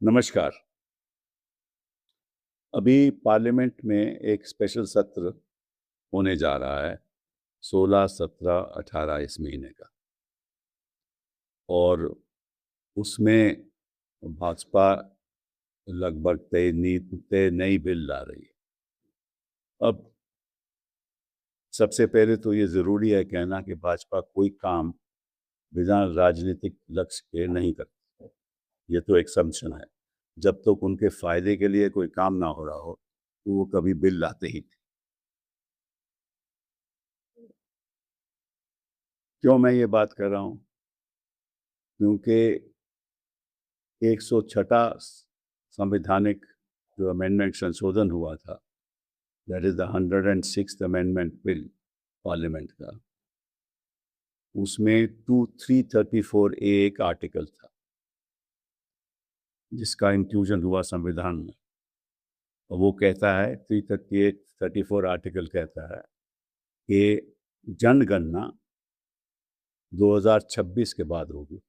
नमस्कार। अभी पार्लियामेंट में एक स्पेशल सत्र होने जा रहा है 16, 17, 18 इस महीने का और उसमें भाजपा लगभग तय नई बिल ला रही है। अब सबसे पहले तो ये ज़रूरी है कहना कि भाजपा कोई काम बिना राजनीतिक लक्ष्य के नहीं करती। ये तो एक assumption है। जब तक उनके फायदे के लिए कोई काम ना हो रहा हो तो वो कभी बिल लाते ही नहीं। क्यों मैं ये बात कर रहा हूँ? क्योंकि 106 संवैधानिक जो अमेंडमेंट संशोधन हुआ था, that is the 106th amendment bill parliament का, उसमें 334 ए एक आर्टिकल था जिसका इंक्लूजन हुआ संविधान में। और वो कहता है 334 आर्टिकल कहता है कि जनगणना 2026 के बाद होगी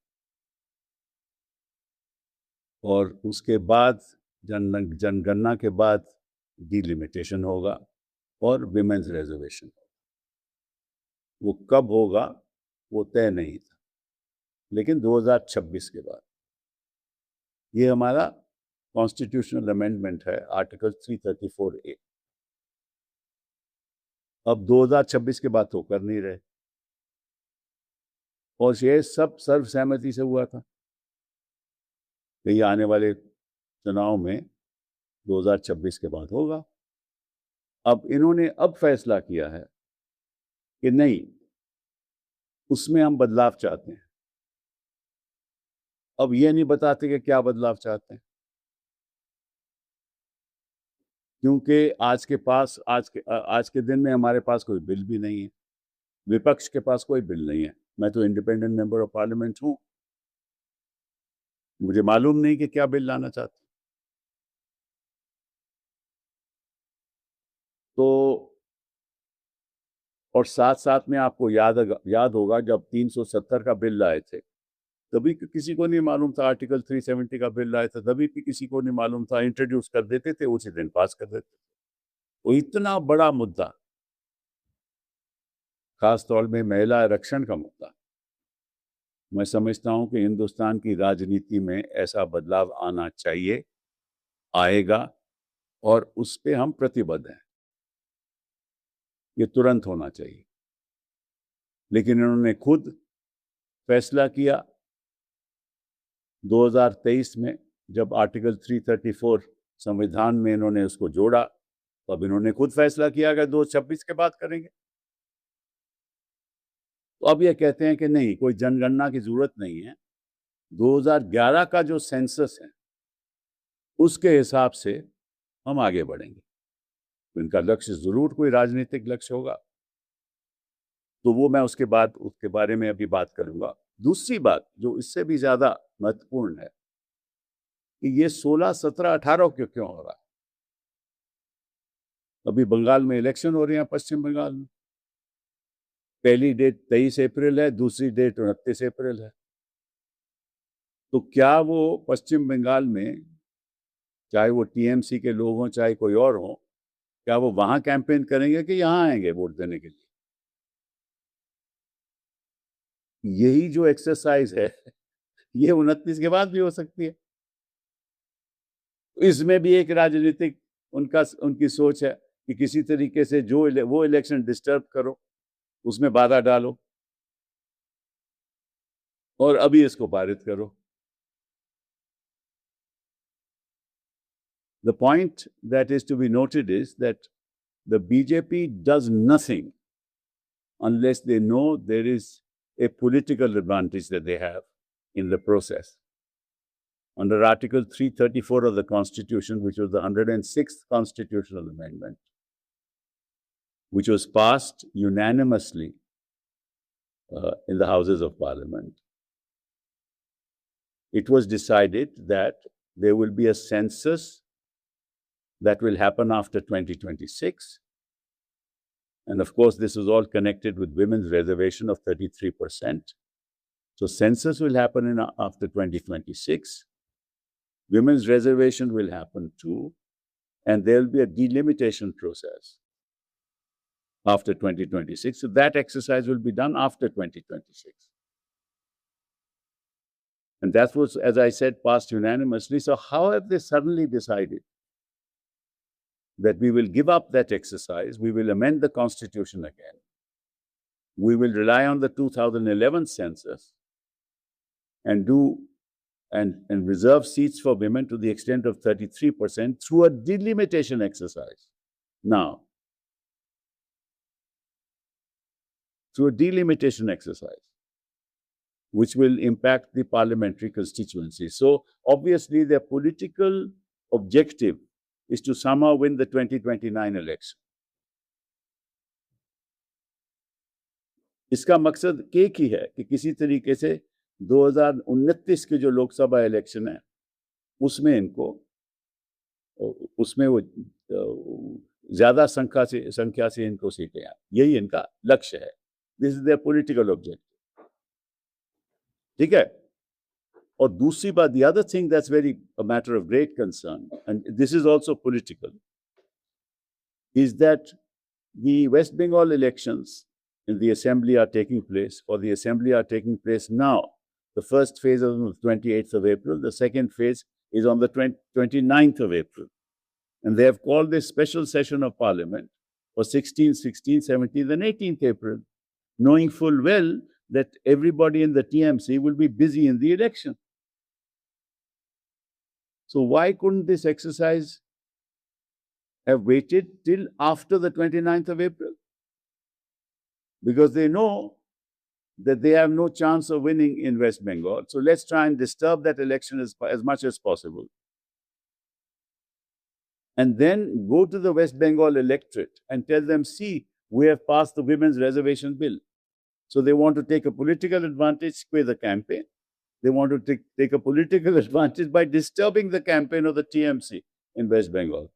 और उसके बाद जनगणना के बाद डिलिमिटेशन होगा और विमेंस रिजर्वेशन। वो कब होगा वो तय नहीं था, लेकिन 2026 के बाद। ये हमारा कॉन्स्टिट्यूशनल अमेंडमेंट है, आर्टिकल 334 ए। अब 2026 के बाद तो कर नहीं रहे और ये सब सर्वसहमति से हुआ था कि ये आने वाले चुनाव में 2026 के बाद होगा। अब इन्होंने फैसला किया है कि नहीं, उसमें हम बदलाव चाहते हैं। अब ये नहीं बताते कि क्या बदलाव चाहते हैं, क्योंकि आज के दिन में हमारे पास कोई बिल भी नहीं है, विपक्ष के पास कोई बिल नहीं है। मैं तो इंडिपेंडेंट मेंबर ऑफ पार्लियामेंट हूं, मुझे मालूम नहीं कि क्या बिल लाना चाहते। तो और साथ साथ में आपको याद होगा जब 370 का बिल लाए थे तभी किसी को नहीं मालूम था, आर्टिकल 370 का बिल लाए थे तभी भी किसी को नहीं मालूम था, इंट्रोड्यूस कर देते थे, उसी दिन पास कर देते थे। वो इतना बड़ा मुद्दा, खास तौर में महिला आरक्षण का मुद्दा, मैं समझता हूं कि हिंदुस्तान की राजनीति में ऐसा बदलाव आना चाहिए, आएगा और उस पे हम प्रतिबद्ध हैं। ये तुरंत होना चाहिए। लेकिन इन्होंने खुद फैसला किया 2023 में, जब आर्टिकल 334 संविधान में इन्होंने उसको जोड़ा, तो अब इन्होंने खुद फैसला किया कि 2026 के बाद करेंगे। तो अब ये कहते हैं कि नहीं, कोई जनगणना की जरूरत नहीं है, 2011 का जो सेंसस है उसके हिसाब से हम आगे बढ़ेंगे। तो इनका लक्ष्य जरूर कोई राजनीतिक लक्ष्य होगा, तो वो मैं उसके बारे में अभी बात करूंगा। दूसरी बात जो इससे भी ज्यादा महत्वपूर्ण है कि ये 16, 17, 18 क्यों हो रहा है। अभी बंगाल में इलेक्शन हो रहे हैं, पश्चिम बंगाल में। पहली डेट 23 अप्रैल है, दूसरी डेट 29 अप्रैल है। तो क्या वो पश्चिम बंगाल में, चाहे वो टीएमसी के लोग हों चाहे कोई और हो, क्या वो वहां कैंपेन करेंगे कि यहां आएंगे वोट देने के लिए? यही जो एक्सरसाइज है ये 29 के बाद भी हो सकती है। इसमें भी एक राजनीतिक उनकी सोच है कि किसी तरीके से वो इलेक्शन डिस्टर्ब करो, उसमें बाधा डालो और अभी इसको पारित करो। The point that is to be noted is that the BJP does nothing unless they know there is a political advantage that they have in the process. Under Article 334 of the Constitution, which was the 106th constitutional amendment, which was passed unanimously in the Houses of Parliament, it was decided that there will be a census that will happen after 2026. And of course, this is all connected with women's reservation of 33%. So census will happen after 2026. Women's reservation will happen too, and there'll be a delimitation process after 2026. So that exercise will be done after 2026. And that was, as I said, passed unanimously. So how have they suddenly decided that we will give up that exercise, we will amend the constitution again, we will rely on the 2011 census and reserve seats for women to the extent of 33% through a delimitation exercise? Now, through a delimitation exercise, which will impact the parliamentary constituency. So obviously their political objective is to somehow win the 2029 election. इसका मकसद एक ही है कि किसी तरीके से 2029 के जो लोकसभा इलेक्शन है उसमें वो ज्यादा संख्या से इनको सीटें आए, यही इनका लक्ष्य है. This is there political objective. ठीक है. और दूसरी बात, the other thing that's a matter of great concern, and this is also political, is that the West Bengal elections in the assembly are taking place, now. The first phase is on the 28th of April. The second phase is on the 29th of April. And they have called this special session of parliament for 16th, 17th, and 18th April, knowing full well that everybody in the TMC will be busy in the election. So why couldn't this exercise have waited till after the 29th of April? Because they know that they have no chance of winning in West Bengal. So let's try and disturb that election as much as possible. And then go to the West Bengal electorate and tell them, see, we have passed the women's reservation bill. So they want to take a political advantage with the campaign. They want to take a political advantage by disturbing the campaign of the TMC in West Bengal.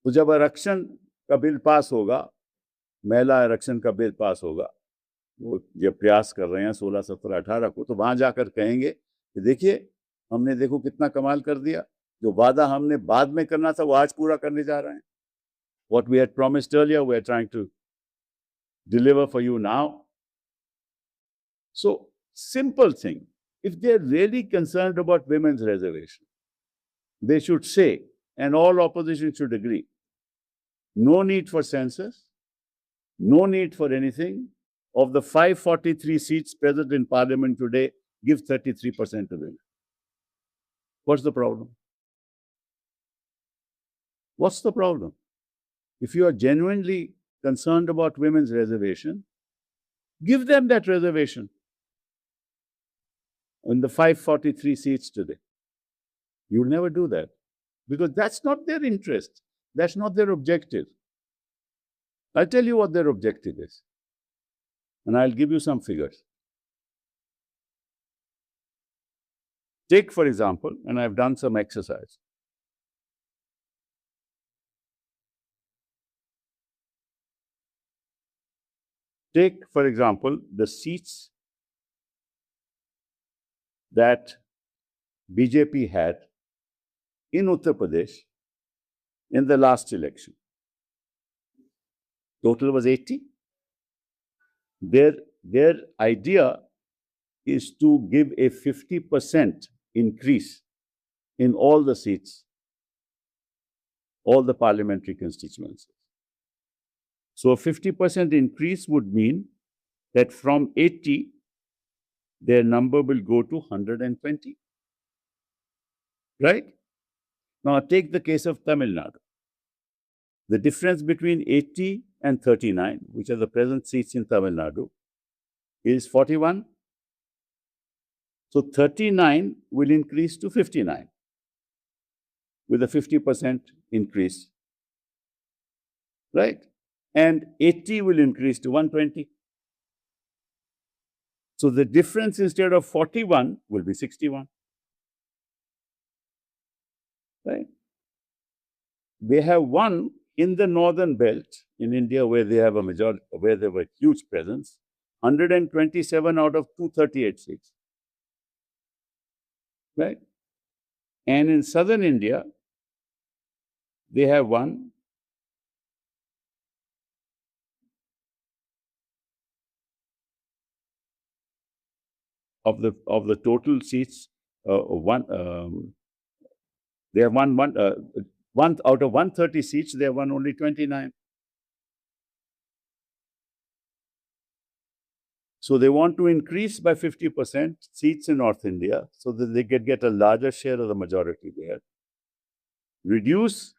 तो जब आरक्षण का bill pass होगा, महिला आरक्षण का bill pass होगा, वो ये प्रयास कर रहे हैं 16, 17, 18 को, तो वहां जाकर कहेंगे कि देखिए हमने देखो कितना कमाल कर दिया, जो वादा हमने बाद में करना था वो आज पूरा करने जा रहे हैं. What we had promised earlier, we are trying to deliver for you now. So, simple thing, if they are really concerned about women's reservation, they should say, and all opposition should agree, no need for census, no need for anything. Of the 543 seats present in parliament today, give 33% to women. What's the problem? What's the problem? If you are genuinely concerned about women's reservation, give them that reservation in the 543 seats today. You'll never do that because that's not their interest. That's not their objective. I'll tell you what their objective is. And I'll give you some figures. Take, for example, and I've done some exercise. Take, for example, the seats that BJP had in Uttar Pradesh in the last election. Total was 80. Their idea is to give a 50% increase in all the seats, all the parliamentary constituencies. So a 50% increase would mean that from 80, their number will go to 120. Right? Now take the case of Tamil Nadu. The difference between 80 and 39, which are the present seats in Tamil Nadu, is 41. So 39 will increase to 59 with a 50% increase. Right? And 80 will increase to 120. So the difference instead of 41 will be 61. Right? They have won in the northern belt in India, where they have a majority, where they have a huge presence, 127 out of 238 seats. Right? And in southern India, they have one. Of the total seats, they have one out of 130 seats, they have won only 29. So they want to increase by 50% seats in North India so that they can get a larger share of the majority there. Reduce,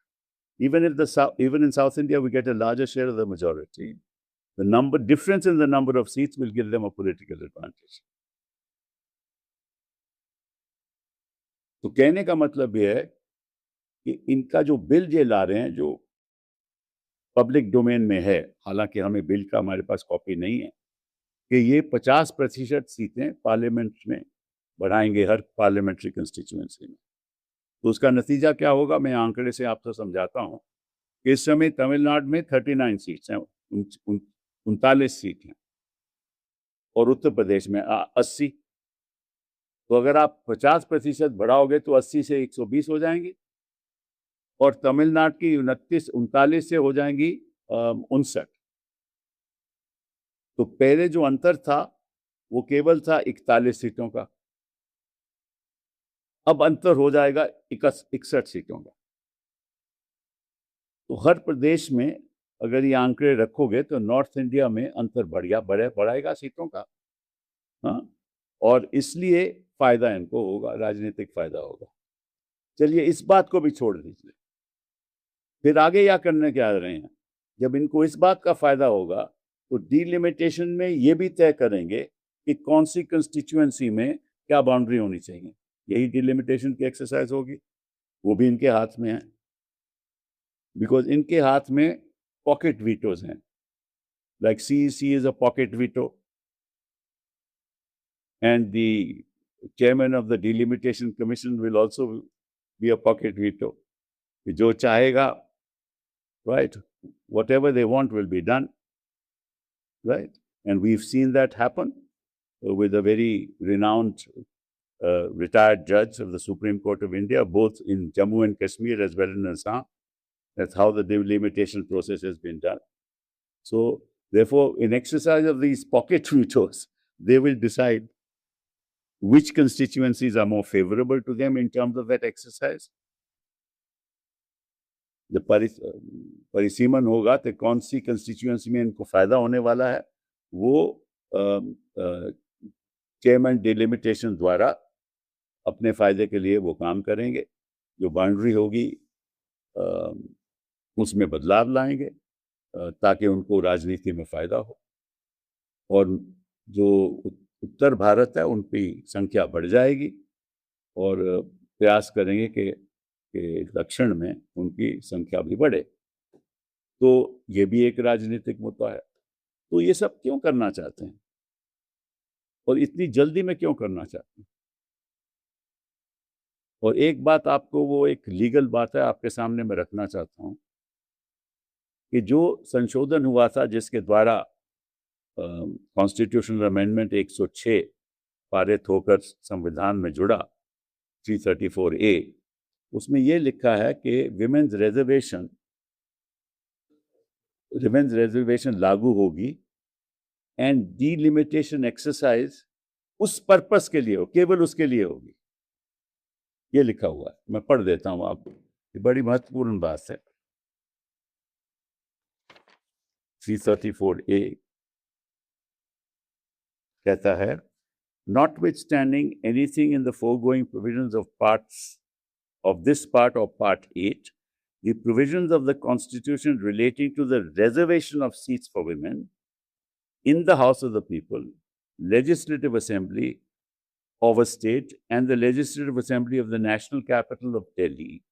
even in South India, we get a larger share of the majority. The difference in the number of seats will give them a political advantage. तो कहने का मतलब यह है कि इनका जो bill ये ला रहे हैं, जो पब्लिक डोमेन में है, हालांकि हमें बिल का हमारे पास कॉपी नहीं है, कि ये 50% सीटें पार्लियामेंट में बढ़ाएंगे हर पार्लियामेंट्री कंस्टिट्यूएंसी में। तो उसका नतीजा क्या होगा, मैं आंकड़े से आपको समझाता हूँ। इस समय तमिलनाडु में 39 सीट्स हैं, 39 सीट हैं, और उत्तर प्रदेश में 80। तो अगर आप 50% बढ़ाओगे तो 80 से 120 हो जाएंगी, और तमिलनाडु की 39 से हो जाएंगी 59। तो पहले जो अंतर था वो केवल था 41 सीटों का, अब अंतर हो जाएगा 61 सीटों का। तो हर प्रदेश में अगर ये आंकड़े रखोगे तो नॉर्थ इंडिया में अंतर बढ़ाएगा सीटों का। हाँ, और इसलिए फायदा इनको होगा, राजनीतिक फायदा होगा। चलिए इस बात को भी छोड़ दीजिए, फिर आगे क्या करने क्या रहे हैं। जब इनको इस बात का फायदा होगा तो डिलिमिटेशन में ये भी तय करेंगे कि कौन सी कंस्टिट्यूएंसी में क्या बाउंड्री होनी चाहिए। यही डिलिमिटेशन की एक्सरसाइज होगी, वो भी इनके हाथ में है, बिकॉज इनके हाथ में पॉकेट वीटोज हैं, like CEC is a pocket veto and the chairman of the delimitation commission will also be a pocket veto. जो चाहेगा, right, whatever they want will be done, right? And we've seen that happen with a very renowned retired judge of the Supreme Court of India, both in Jammu and Kashmir as well in Assam. That's how the delimitation process has been done. So therefore, in exercise of these pocket vetoes, they will decide which constituencies are more favorable to them in terms of that exercise. जब परिसीमन होगा तो कौन सी constituency में इनको फायदा होने वाला है, वो चेयरमैन डिलिमिटेशन द्वारा अपने फायदे के लिए वो काम करेंगे। जो बाउंड्री होगी उसमें बदलाव लाएंगे ताकि उनको राजनीति में फायदा हो, और जो उत्तर भारत है उनकी संख्या बढ़ जाएगी, और प्रयास करेंगे कि दक्षिण में उनकी संख्या भी बढ़े। तो ये भी एक राजनीतिक मुद्दा है। तो ये सब क्यों करना चाहते हैं और इतनी जल्दी में क्यों करना चाहते हैं? और एक बात आपको, वो एक लीगल बात है, आपके सामने मैं रखना चाहता हूं कि जो संशोधन हुआ था जिसके द्वारा कॉन्स्टिट्यूशनल अमेंडमेंट 106 पारित होकर संविधान में जुड़ा, 334A, उसमें ये लिखा है कि विमेन्स रिजर्वेशन लागू होगी एंड डिलिमिटेशन एक्सरसाइज उस पर्पस के लिए हो, केवल उसके लिए होगी। ये लिखा हुआ है, मैं पढ़ देता हूं आपको, ये बड़ी महत्वपूर्ण बात है। 334A कहता है, notwithstanding anything in the foregoing provisions of this part of Part 8, the provisions of the Constitution relating to the reservation of seats for women in the House of the People, Legislative Assembly of a state, and the Legislative Assembly of the National Capital of Delhi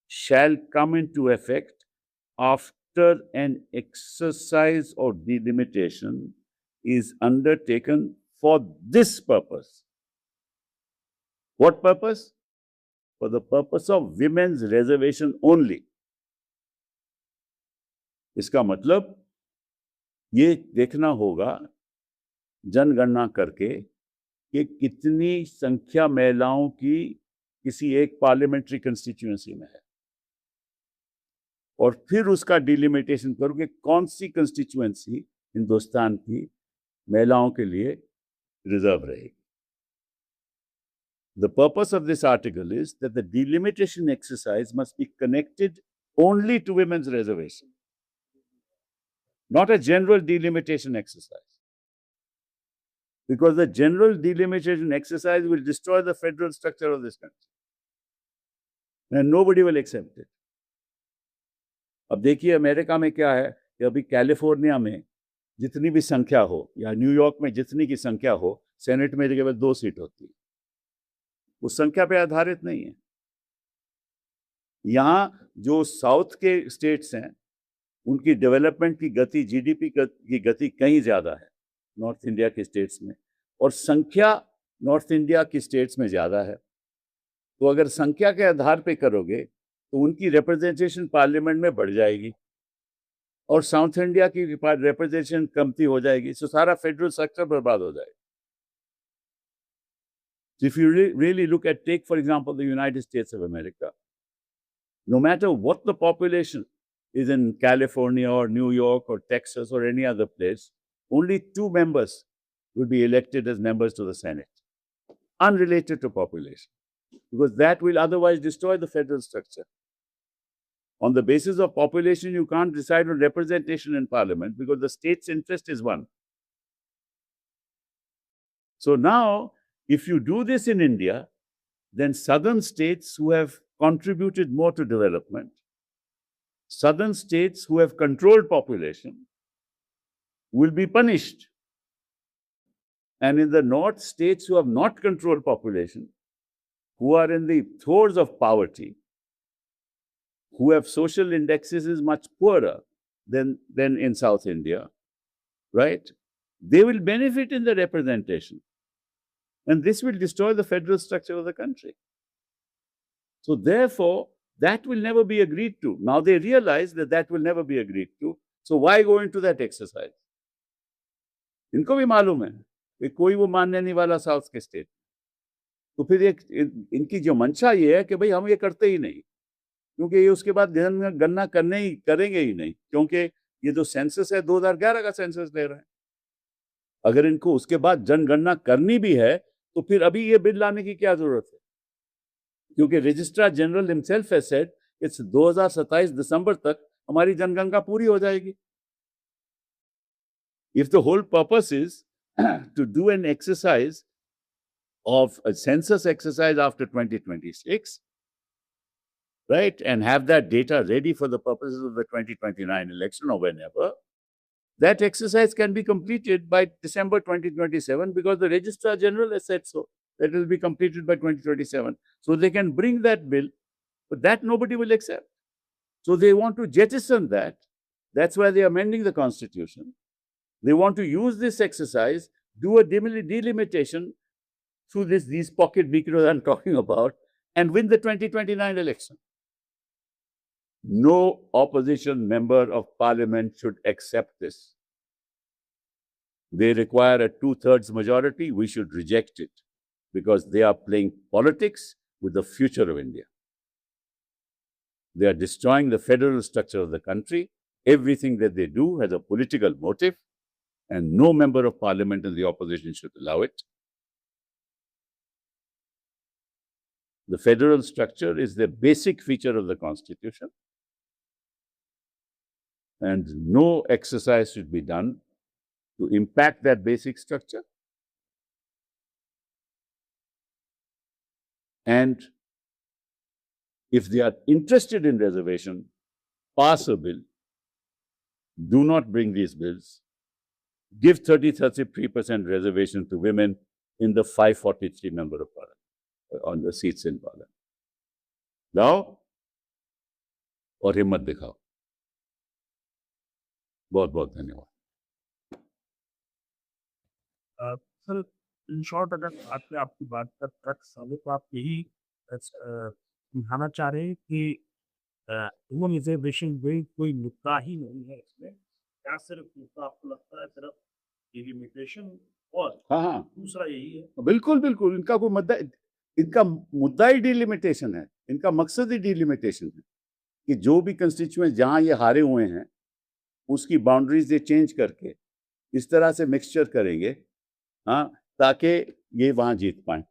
shall come into effect after an exercise of delimitation is undertaken for this purpose. What purpose? For the purpose of women's reservation only. इसका मतलब ये देखना होगा जनगणना करके कि कितनी संख्या महिलाओं की किसी एक पार्लियामेंट्री कंस्टिट्यूएंसी में है, और फिर उसका डिलिमिटेशन करो कि कौन सी कंस्टिट्यूएंसी हिंदुस्तान की महिलाओं के लिए रिजर्व रहेगी. The purpose of this article is that the delimitation exercise must be connected only to women's reservation, not a general delimitation exercise. Because the general delimitation exercise will destroy the federal structure of this country. And nobody will accept it. अब देखिए America में क्या है कि अभी California में जितनी भी संख्या हो या न्यूयॉर्क में जितनी की संख्या हो, सेनेट में केवल 2 सीट होती है. उस संख्या पे आधारित नहीं है. यहां जो साउथ के स्टेट्स हैं उनकी डेवलपमेंट की गति, जीडीपी की गति कहीं ज्यादा है नॉर्थ इंडिया के स्टेट्स में, और संख्या नॉर्थ इंडिया की स्टेट्स में ज्यादा है. तो अगर संख्या के आधार पे करोगे तो उनकी रिप्रेजेंटेशन पार्लियामेंट में बढ़ जाएगी और साउथ इंडिया की रिप्रेजेंटेशन कमती हो जाएगी. सो सारा फेडरल स्ट्रक्चर बर्बाद हो जाएगा. If you really look at, take for example, the United States of America, no matter what the population is in California or New York or Texas or any other place, only 2 members will be elected as members to the Senate, unrelated to population, because that will otherwise destroy the federal structure. On the basis of population, you can't decide on representation in parliament because the state's interest is one. So now, if you do this in India, then southern states who have contributed more to development, southern states who have controlled population, will be punished. And in the north, states who have not controlled population, who are in the throes of poverty, who have social indexes is much poorer than in South India, right? They will benefit in the representation. And this will destroy the federal structure of the country. So therefore, that will never be agreed to. Now they realize that that will never be agreed to. So why go into that exercise? इनको भी मालूम है कि कोई वो मानने नहीं वाला साउथ के स्टेट. तो फिर इनकी जो मंशा ये है कि भाई हम ये करते ही नहीं, क्योंकि ये उसके बाद जनगणना करेंगे ही नहीं, क्योंकि ये जो सेंसस है 2011 का सेंसस ले रहे हैं. अगर इनको उसके बाद जनगणना करनी भी है तो फिर अभी ये बिल लाने की क्या जरूरत है, क्योंकि registrar general himself has said it's 2027 दिसंबर तक हमारी जनगणना पूरी हो जाएगी. If the whole purpose is to do an exercise of a census exercise after 2026, right, and have that data ready for the purposes of the 2029 election or whenever, that exercise can be completed by December 2027 because the Registrar General has said so, that it will be completed by 2027. So they can bring that bill, but that nobody will accept. So they want to jettison that. That's why they are amending the Constitution. They want to use this exercise, do a delimitation through these pocket weekends I'm talking about, and win the 2029 election. No opposition member of parliament should accept this. They require a 2/3 majority. We should reject it because they are playing politics with the future of India. They are destroying the federal structure of the country. Everything that they do has a political motive, and no member of parliament in the opposition should allow it. The federal structure is the basic feature of the Constitution, and no exercise should be done to impact that basic structure. And if they are interested in reservation, pass a bill. Do not bring these bills. Give 33% reservation to women in the 543 member of parliament, on the seats in parliament. लाओ और हिम्मत दिखाओ. बहुत बहुत धन्यवाद. Sir, in short अगर आपकी बात का तर्क समझे तो आप यही समझाना चाह रहे हैं कि वुमेन रिजर्वेशन बिल कोई मुद्दा ही नहीं है इसमें, क्या सिर्फ मुद्दा आपको लगता है सिर्फ डिलिमिटेशन, और हाँ हाँ, दूसरा यही है. बिल्कुल बिल्कुल, इनका कोई मुद्दा, इनका मुद्दा ही डिलिमिटेशन है, इनका मकसद ही डिलिमिटेशन है कि जो भी कंस्टिट्यूएंट जहां ये हारे हुए हैं उसकी बाउंड्रीज ये चेंज करके इस तरह से मिक्सचर करेंगे, हाँ, ताकि ये वहां जीत पाए।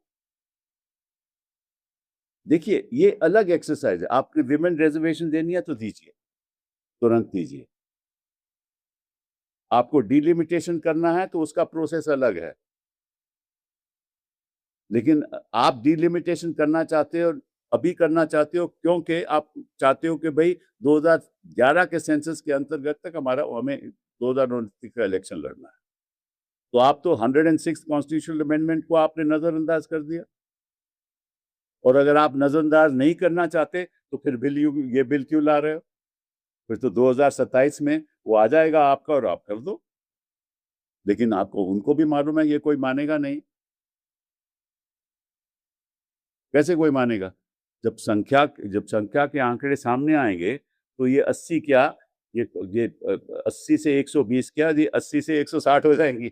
देखिए ये अलग एक्सरसाइज है। आपने विमेन रिजर्वेशन देनी है तो दीजिए, तुरंत दीजिए। आपको डिलिमिटेशन करना है तो उसका प्रोसेस अलग है। लेकिन आप डिलिमिटेशन करना चाहते हो, अभी करना चाहते हो क्योंकि आप चाहते हो कि भाई 2011 के सेंसस के अंतर्गत तक हमें 2029 का इलेक्शन लड़ना है। तो आप तो 106 कॉन्स्टिट्यूशनल अमेंडमेंट को आपने नजरअंदाज कर दिया। और अगर आप नजरअंदाज नहीं करना चाहते तो फिर ये बिल क्यों ला रहे हो? फिर तो 2027 में वो आ जाएगा आपका और आप कर दो। लेकिन आपको उनको भी मालूम है ये कोई मानेगा नहीं। कैसे कोई मानेगा? जब संख्या के आंकड़े सामने आएंगे तो ये 80 क्या, ये 80 से 120 क्या, ये 80 से 160 हो जाएंगी।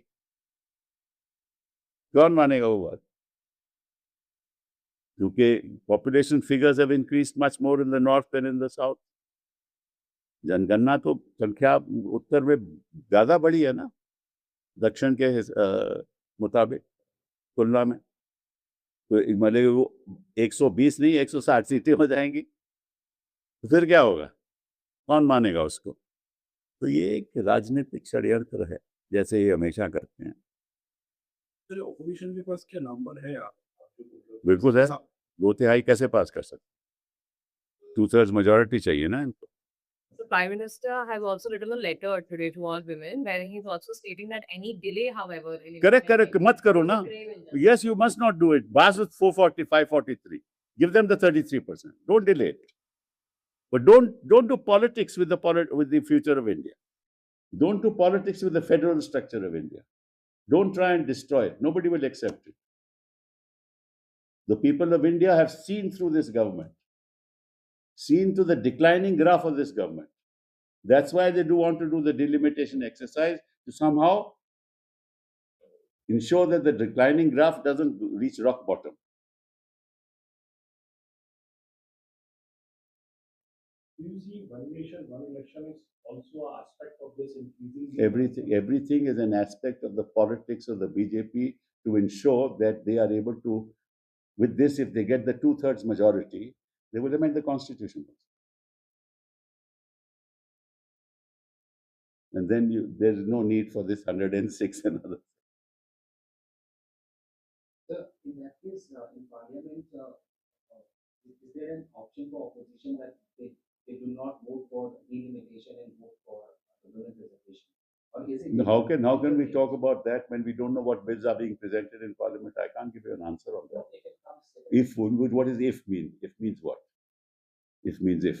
कौन मानेगा वो बात? क्योंकि population figures have increased much more in the north than in the south. जनगणना तो संख्या उत्तर में ज्यादा बढ़ी है ना, दक्षिण के मुताबिक तुलना में। तो मतलब वो 120 नहीं 160 सीटें हो जाएंगी, तो फिर क्या होगा? कौन मानेगा उसको? तो ये एक राजनीतिक षड्यंत्र है, जैसे ये हमेशा करते हैं। तो ऑपोजिशन के पास क्या नंबर है यार? बिल्कुल है। 2/3 कैसे पास कर सकते? 2/3 मेजोरिटी चाहिए ना इनको। The Prime Minister has also written a letter today to all women, where he's also stating that any delay, however, in Correct, मत करो ना। Yes, you must not do it. Pass with 440, 543. Give them the 33%. Don't delay it. But don't do politics with the future of India. Don't do politics with the federal structure of India. Don't try and destroy it. Nobody will accept it. The people of India have seen through this government, seen to the declining graph of this government. That's why they do want to do the delimitation exercise, to somehow ensure that the declining graph doesn't reach rock bottom. Do you see one nation, one election is also an aspect of this increasing? Everything is an aspect of the politics of the BJP to ensure that they are able to, with this, if they get the 2/3 majority, they will amend the constitution. And then there is no need for this 106 and others. Sir, in that case, in Parliament, is there an option for opposition that they do not vote for delimitation and vote for the women reservation? Or is it? How can we talk about that when we don't know what bills are being presented in Parliament? I can't give you an answer on that. If it comes, If, what does if mean? If means what? If means if.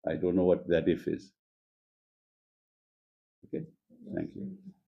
I don't know what that if is. Okay, thank you.